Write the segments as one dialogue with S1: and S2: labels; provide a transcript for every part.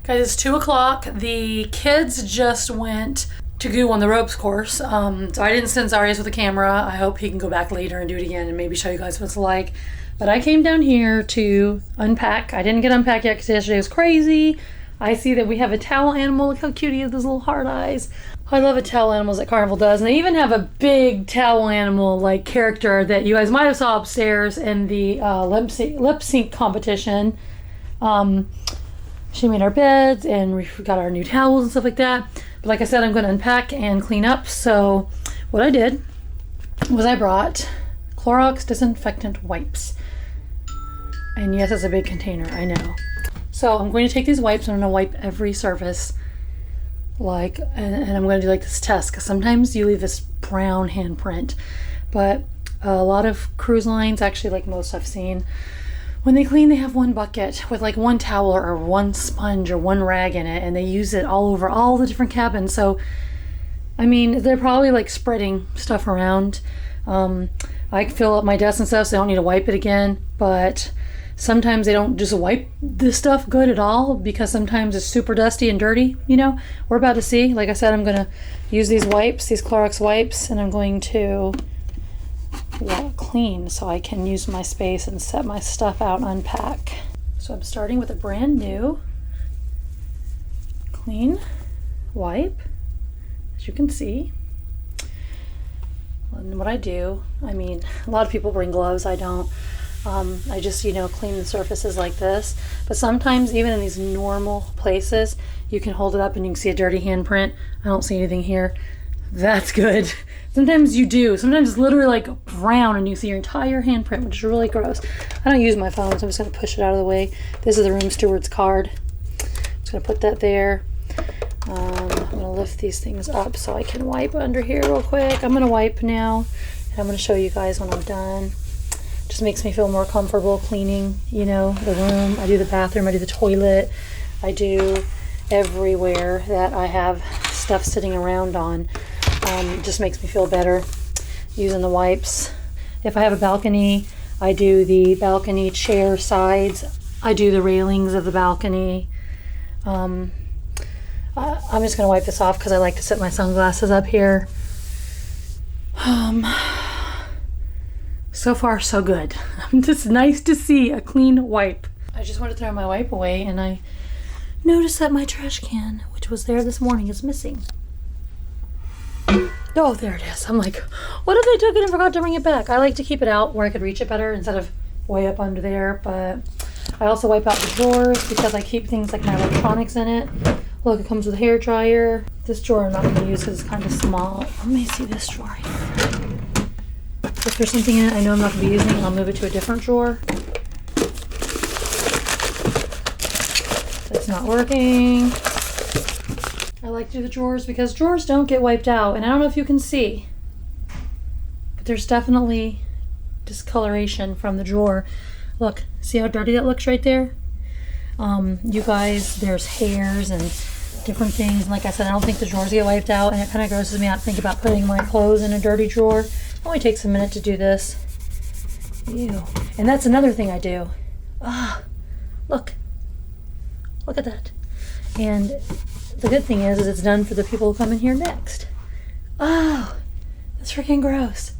S1: Guys, it's 2 o'clock. The kids just went to Goo on the ropes course. So I didn't send Zarius with the camera. I hope he can go back later and do it again and maybe show you guys what it's like. But I came down here to unpack. I didn't get unpacked yet because yesterday was crazy. I see that we have a towel animal. Look how cute he has, those little hard eyes. I love the towel animals that Carnival does. And they even have a big towel animal like character that you guys might have saw upstairs in the lip sync competition. She made our beds and we got our new towels and stuff like that. But like I said, I'm going to unpack and clean up. So what I did was I brought Clorox disinfectant wipes. And yes, it's a big container, I know. So I'm going to take these wipes and I'm going to wipe every surface. And I'm going to do like this test because sometimes you leave this brown handprint. But a lot of cruise lines, actually like most I've seen, when they clean, they have one bucket with like one towel or one sponge or one rag in it, and they use it all over all the different cabins. So, I mean, they're probably like spreading stuff around. I fill up my desk and stuff, so I don't need to wipe it again. But sometimes they don't just wipe this stuff good at all because sometimes it's super dusty and dirty, you know. We're about to see. Like I said, I'm going to use these wipes, these Clorox wipes, and I'm going to clean so I can use my space and set my stuff out and unpack. So I'm starting with a brand new clean wipe, as you can see. And what I do, I mean, a lot of people bring gloves, I don't. I just, clean the surfaces like this. But sometimes even in these normal places, you can hold it up and you can see a dirty handprint. I don't see anything here. That's good. Sometimes you do. Sometimes it's literally like brown and you see your entire handprint, which is really gross. I don't use my phone, so I'm just going to push it out of the way. This is the room steward's card. Just going to put that there. I'm going to lift these things up so I can wipe under here real quick. I'm going to wipe now, and I'm going to show you guys when I'm done. Just makes me feel more comfortable cleaning, the room. I do the bathroom. I do the toilet. I do everywhere that I have stuff sitting around on. It just makes me feel better using the wipes. If I have a balcony, I do the balcony chair sides. I do the railings of the balcony. I'm just going to wipe this off because I like to set my sunglasses up here. So far, so good. Just nice to see a clean wipe. I just want to throw my wipe away and I noticed that my trash can, which was there this morning, is missing. Oh, there it is. I'm like, what if they took it and forgot to bring it back? I like to keep it out where I could reach it better instead of way up under there. But I also wipe out the drawers because I keep things like my electronics in it. Look, it comes with a hair dryer. This drawer I'm not going to use because it's kind of small. Let me see this drawer here. If there's something in it I know I'm not going to be using, I'll move it to a different drawer. It's not working. I like to do the drawers because drawers don't get wiped out, and I don't know if you can see, but there's definitely discoloration from the drawer. Look, see how dirty that looks right there? You guys, there's hairs and different things, and like I said, I don't think the drawers get wiped out, and it kind of grosses me out to think about putting my clothes in a dirty drawer. It only takes a minute to do this. Ew. And that's another thing I do. Look at that. And the good thing is it's done for the people who come in here next. Oh, that's freaking gross.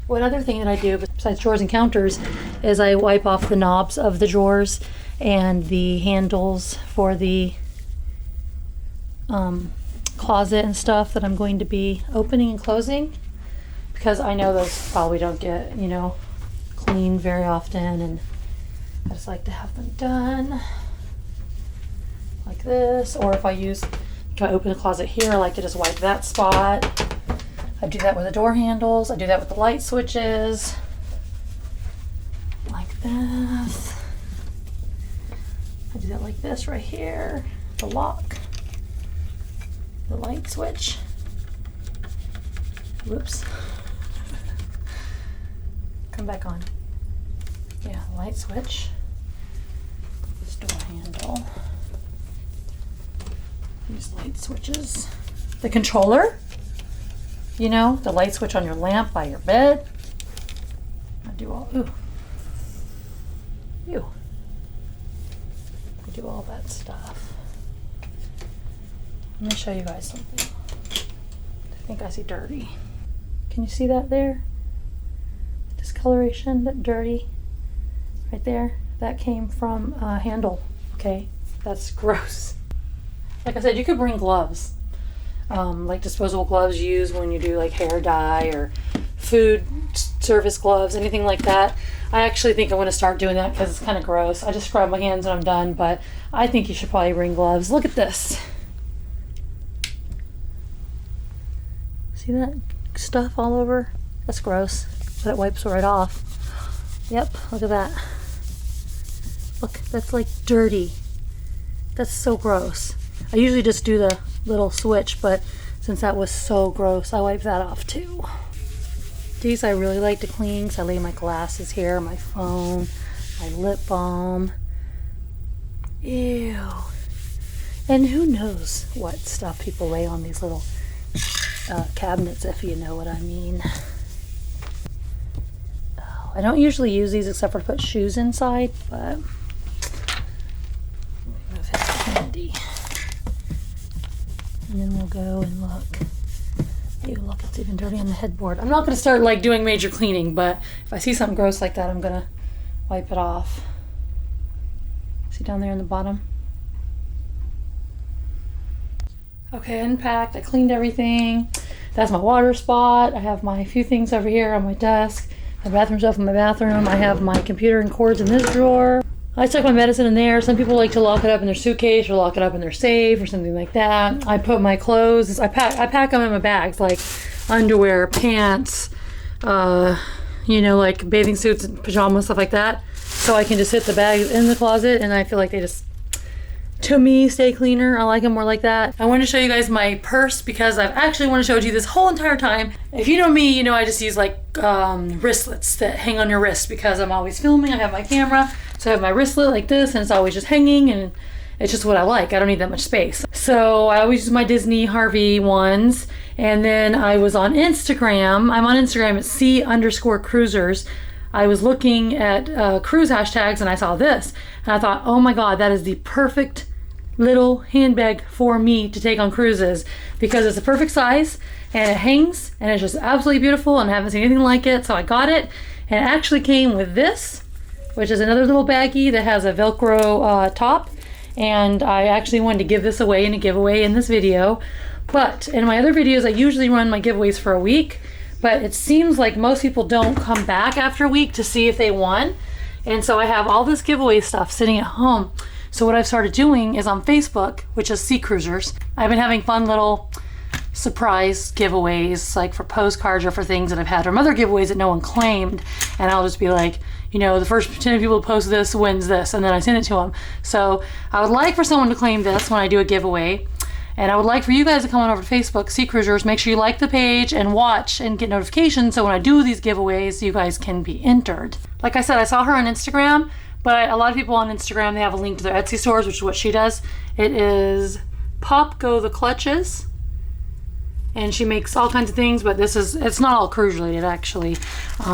S1: One other thing that I do besides drawers and counters is I wipe off the knobs of the drawers and the handles for the closet and stuff that I'm going to be opening and closing, because I know those probably don't get, cleaned very often, and I just like to have them done like this. Or if I open the closet here, I like to just wipe that spot. I do that with the door handles. I do that with the light switches. Like this. I do that like this right here. The lock. The light switch. Whoops. Come back on. Yeah, light switch. This door handle. These light switches. The controller. The light switch on your lamp by your bed. I do all, I do all that stuff. Let me show you guys something. I think I see dirty. Can you see that there? Discoloration, that dirty right there. That came from a handle, okay? That's gross. Like I said, you could bring gloves. Like disposable gloves you use when you do like hair dye or food service gloves, anything like that. I actually think I'm going to start doing that because it's kind of gross. I just scrub my hands when I'm done, but I think you should probably bring gloves. Look at this. See that stuff all over? That's gross. But it wipes right off. Yep, look at that. Look, that's like dirty. That's so gross. I usually just do the little switch, but since that was so gross, I wiped that off too. These I really like to clean because I lay my glasses here, my phone, my lip balm. Ew. And who knows what stuff people lay on these little cabinets, if you know what I mean. Oh, I don't usually use these except for to put shoes inside, but if it's handy. And then we'll go and look. Ew, look, it's even dirty on the headboard. I'm not going to start like doing major cleaning, but if I see something gross like that, I'm going to wipe it off. See down there in the bottom? Okay, unpacked. I cleaned everything. That's my water spot. I have my few things over here on my desk. My bathroom stuff in my bathroom. I have my computer and cords in this drawer. I stuck my medicine in there. Some people like to lock it up in their suitcase or lock it up in their safe or something like that. I put my clothes, I pack them in my bags, like underwear, pants, you know, like bathing suits and pajamas, stuff like that. So I can just hit the bags in the closet and I feel like they just, to me, stay cleaner. I like them more like that. I want to show you guys my purse because I've actually wanted to show it to you this whole entire time. If you know me, you know I just use like wristlets that hang on your wrist because I'm always filming. I have my camera. So I have my wristlet like this and it's always just hanging and it's just what I like. I don't need that much space. So I always use my Disney Harvey ones. And then I was on Instagram. I'm on Instagram at C_cruisers. I was looking at cruise hashtags and I saw this. And I thought, oh my God, that is the perfect little handbag for me to take on cruises because it's a perfect size and it hangs and it's just absolutely beautiful and I haven't seen anything like it. So I got it and it actually came with this, which is another little baggie that has a Velcro top. And I actually wanted to give this away in a giveaway in this video. But in my other videos, I usually run my giveaways for a week. But it seems like most people don't come back after a week to see if they won. And so I have all this giveaway stuff sitting at home. So what I've started doing is on Facebook, which is Sea Cruisers, I've been having fun little surprise giveaways, like for postcards or for things that I've had from other giveaways that no one claimed. And I'll just be like, you know, the first 10 people to post this wins this, and then I send it to them. So I would like for someone to claim this when I do a giveaway. And I would like for you guys to come on over to Facebook, Sea Cruisers, make sure you like the page and watch and get notifications so when I do these giveaways, you guys can be entered. Like I said, I saw her on Instagram, but a lot of people on Instagram, they have a link to their Etsy stores, which is what she does. It is Pop Go the Clutches. And she makes all kinds of things, but this is, it's not all cruise related actually.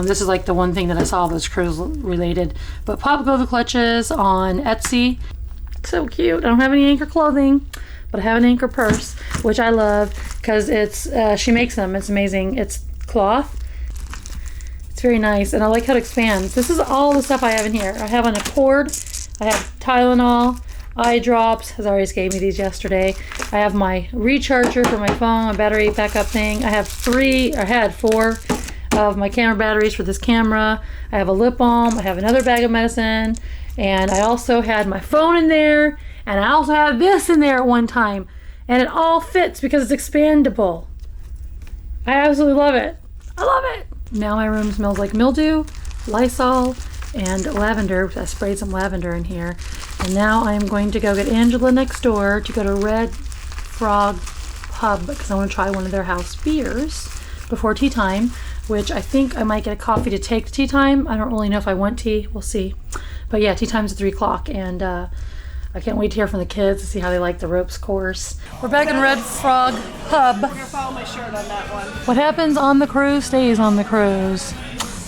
S1: This is like the one thing that I saw that was cruise related. But Pop Go the Clutches on Etsy. So cute. I don't have any Anchor clothing, but I have an Anchor purse, which I love because it's, she makes them. It's amazing. It's cloth. It's very nice. And I like how it expands. This is all the stuff I have in here. I have an Accord. I have Tylenol. Eye drops. Azarius gave me these yesterday. I have my recharger for my phone, my battery backup thing. I had 4 of my camera batteries for this camera. I have a lip balm. I have another bag of medicine. And I also had my phone in there. And I also have this in there at one time. And it all fits because it's expandable. I absolutely love it. I love it. Now my room smells like mildew, Lysol, and lavender. I sprayed some lavender in here. And now I'm going to go get Angela next door to go to Red Frog Pub because I want to try one of their house beers before tea time, which I think I might get a coffee to take to tea time. I don't really know if I want tea. We'll see. But yeah, tea time's at 3 o'clock and I can't wait to hear from the kids to see how they like the ropes course. We're back in Red Frog Pub.
S2: I'm gonna follow my shirt on that one.
S1: What happens on the cruise stays on the cruise.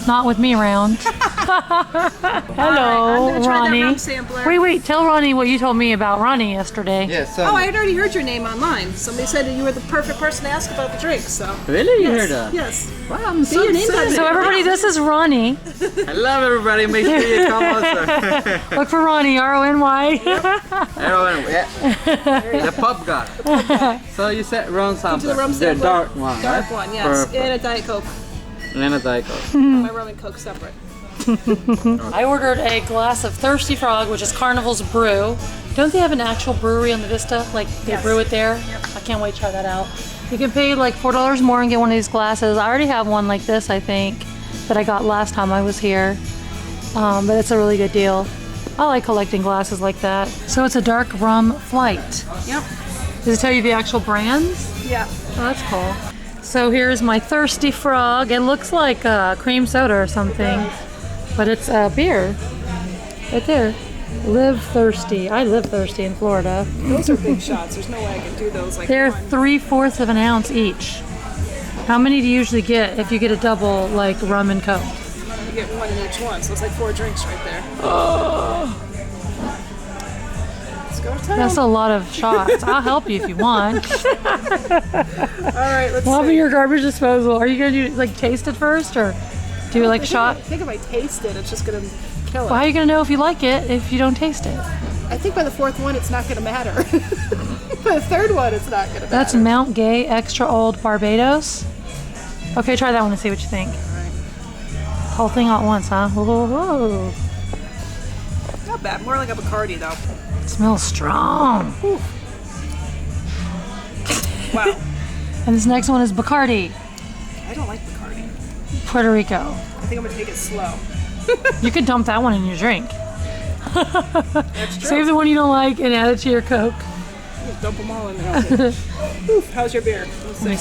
S1: Not with me around. Hello,
S2: I'm gonna try
S1: Ronnie.
S2: that rum sampler.
S1: Wait. Tell Ronnie what you told me about Ronnie yesterday.
S3: Yeah, so.
S2: Oh, I had already heard your name online. Somebody said that you were the perfect person to ask about the drinks. So.
S3: Really? You
S2: Yes,
S3: heard that?
S2: yes.
S3: Wow, I'm so
S2: your name's on
S3: excited.
S1: So everybody, this is Ronnie.
S3: Hello, everybody. Make sure you come also.
S1: Look for Ronnie, R-O-N-Y.
S3: Everyone, yeah. The pub guy. So you said rum sample.
S2: the rum
S3: The
S2: sampler.
S3: dark one,
S2: Dark
S3: right?
S2: one, yes.
S3: Perfect.
S2: And a Diet Coke.
S3: And a Diet Coke.
S2: My rum and Coke separate.
S1: I ordered a glass of Thirsty Frog, which is Carnival's brew. Don't they have an actual brewery on the Vista? Like they brew it there? Yep. I can't wait to try that out. You can pay like $4 more and get one of these glasses. I already have one like this, I think, that I got last time I was here. But it's a really good deal. I like collecting glasses like that. So it's a dark rum flight.
S2: Yep.
S1: Does it tell you the actual brands?
S2: Yeah.
S1: Oh, that's cool. So here's my Thirsty Frog. It looks like cream soda or something, but it's beer. Right there. Live Thirsty. I live thirsty in Florida.
S2: Those are big shots. There's no way I can do those like
S1: They're
S2: one.
S1: 3/4 of an ounce each. How many do you usually get if you get a double like rum and Coke?
S2: You get one in each one, so it's like 4 drinks right there. Let's go to town.
S1: That's a lot of shots. I'll help you if you want.
S2: All right, let's
S1: Love
S2: see.
S1: your garbage disposal. Are you gonna do like taste it first or do like shot?
S2: I think if I taste it, it's just gonna kill it.
S1: Well, how are you gonna know if you like it if you don't taste it?
S2: I think by the 4th one, it's not gonna matter. By the 3rd one, it's not gonna matter.
S1: That's Mount Gay Extra Old Barbados. Okay, try that one and see what you think. Whole thing all at once, huh? Whoa.
S2: Not bad. More like a Bacardi, though.
S1: It smells strong.
S2: Wow.
S1: And this next one is Bacardi,
S2: I don't like Bacardi.
S1: Puerto Rico.
S2: I think I'm gonna take it slow.
S1: You could dump that one in your drink.
S2: That's true.
S1: Save the one you don't like and add it to your Coke.
S2: Just dump them all in there. Oof, how's your beer? Let's see.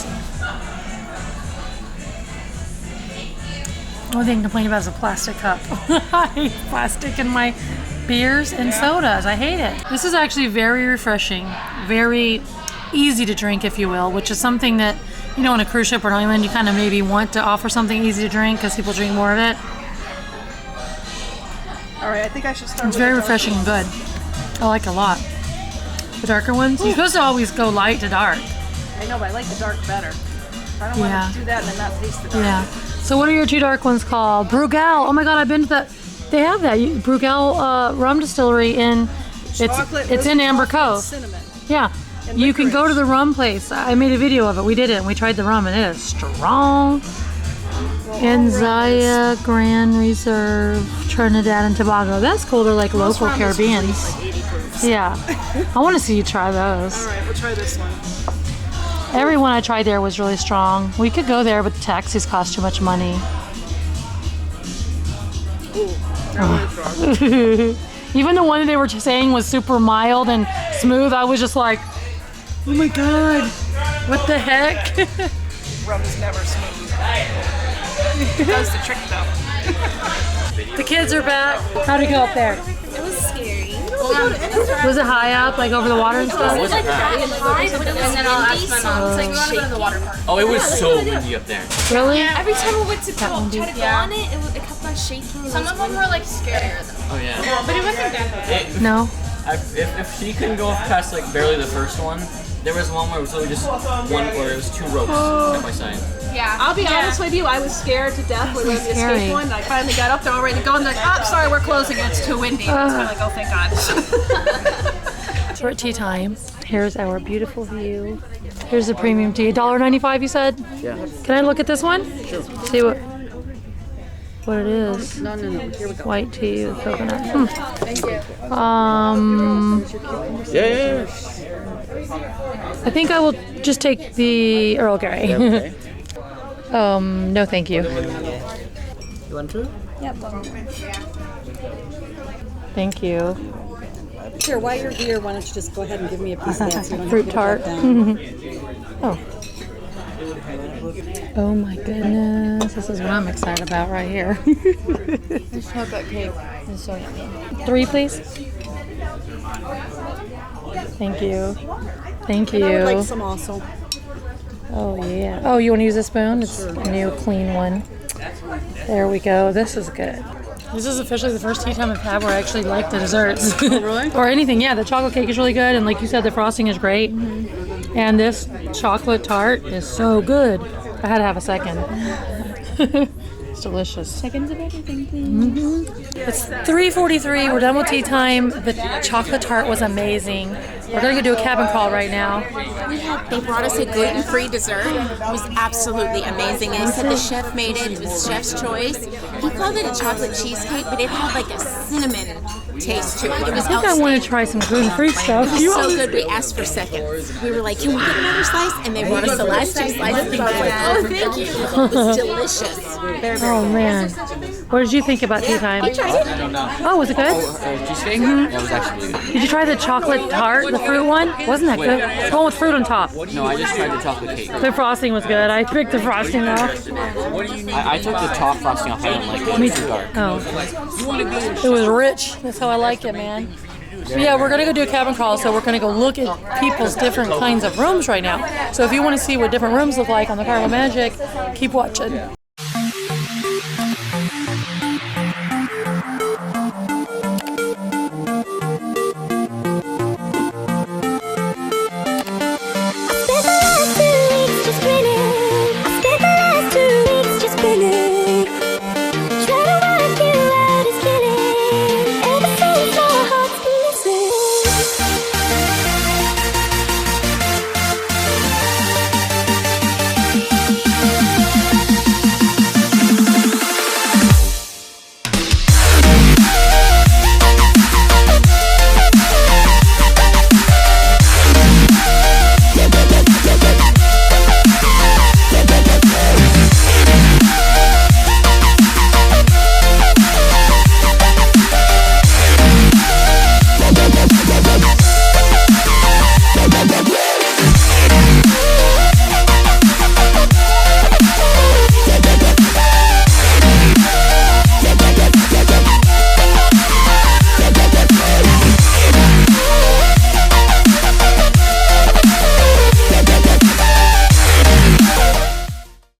S1: Only thing to complain about is a plastic cup. I hate plastic in my beers and sodas. I hate it. This is actually very refreshing, very easy to drink, if you will, which is something that, you know, on a cruise ship or an island, you kind of maybe want to offer something easy to drink because people drink more of it.
S2: All right, I think I should start
S1: It's
S2: with
S1: very
S2: the dark
S1: refreshing and
S2: one.
S1: good. I like it a lot. The darker ones? You're supposed to always go light to dark.
S2: I know, but I like the dark better. I don't
S1: Yeah.
S2: want to do that and then not taste the dark.
S1: Yeah. So what are your 2 dark ones called? Brugal. Oh my God, I've been to that. They have that. Brugal rum distillery in,
S2: Chocolate,
S1: it's in
S2: roast
S1: Amber
S2: chocolate,
S1: Cove.
S2: cinnamon.
S1: Yeah.
S2: And
S1: You can go to
S2: licorice.
S1: the rum place. I made a video of it. We did it and we tried the rum and it is strong.
S2: Well,
S1: And
S2: all rum is-
S1: Zaya Grand Reserve, Trinidad and Tobago. That's cool. They're like
S2: most
S1: local
S2: rum is usually
S1: Caribbeans.
S2: like 80 proofs.
S1: Yeah. I want to see you try those.
S2: All right, we'll try this one.
S1: Every one I tried there was really strong. We could go there, but the taxis cost too much money.
S2: Ooh, that one is strong.
S1: Even the one that they were saying was super mild and smooth, I was just like, oh my God, what the heck?
S2: Rum is never smooth. It does the trick though.
S1: The kids are back. How'd it go up there?
S4: It was scary.
S1: Was it high up, like over the water and stuff?
S4: It was like high, but it was windy, so it's like we want to go to the water park.
S5: Oh, it was so windy up there.
S1: Really?
S4: Every time we went to try to go
S6: Yeah.
S4: on it, it kept on shaking.
S6: Some of them were like scarier than
S5: Oh yeah.
S6: but it wasn't that bad.
S1: No.
S5: If she couldn't go past like barely the first one, there was one where it was only just one, where it was 2 ropes side by side.
S6: Yeah.
S2: I'll be honest with you, I was scared to death when we went to the
S1: Scary.
S2: escape one. And I finally got up there all ready to go, and they're like, oh, sorry, we're closing it. It's too windy. And I was kind of like, oh, thank God.
S1: We're at tea time. Here's our beautiful view. Here's the premium tea. $1.95 you said?
S3: Yeah.
S1: Can I look at this one? Sure. See what it is.
S2: No. Here we go.
S1: White tea with coconut.
S6: Thank you.
S3: Yeah.
S1: I think I will just take the Earl Grey.
S3: Okay.
S1: No thank you.
S3: You want to?
S1: Thank you.
S7: Sure, while you're here, why don't you just go ahead and give me a piece of that so you don't
S1: Fruit
S7: have to
S1: tart.
S7: put it down.
S1: Oh. Oh my goodness. This is what I'm excited about right here.
S6: This chocolate cake is so yummy.
S1: 3, please. Thank you. Thank
S7: And I would
S1: you.
S7: like some also.
S1: Oh yeah. Oh, you want to use a spoon? It's a new clean one. There we go. This is good. This is officially the first tea time I've had where I actually like the desserts.
S2: Really?
S1: Or anything, yeah. The chocolate cake is really good, and like you said, the frosting is great. And this chocolate tart is so good. I had to have a second. It's delicious.
S6: Seconds of everything, please.
S1: It's 3:43. We're done with tea time. The chocolate tart was amazing. We're gonna go do a cabin crawl right now.
S8: They brought us a gluten-free dessert. It was absolutely amazing. And he said the chef made it. It was chef's choice. He called it a chocolate cheesecake, but it had like a cinnamon taste to it. It was
S1: I think I want to try some gluten-free stuff.
S8: It was so good. We asked for seconds. We were like, "Can we get another slice?" And they brought us the last 2 slices. And I was like, "Oh, thank you." It was delicious. Very, very
S1: Oh man, what did you think about tea time? Oh, was it good?
S5: Cheesecake? Yeah, it was actually really good.
S1: Did you try the chocolate tart, the fruit one? Wasn't that good? The one with fruit on top.
S5: No, I just tried the chocolate cake.
S1: The frosting was good. I picked the frosting though.
S5: I took the top frosting off. I didn't like it. It was too dark.
S1: Oh, it was rich. That's how I like it, man. But yeah, we're gonna go do a cabin crawl, so we're gonna go look at people's different kinds of rooms right now. So if you want to see what different rooms look like on the Carnival Magic, keep watching.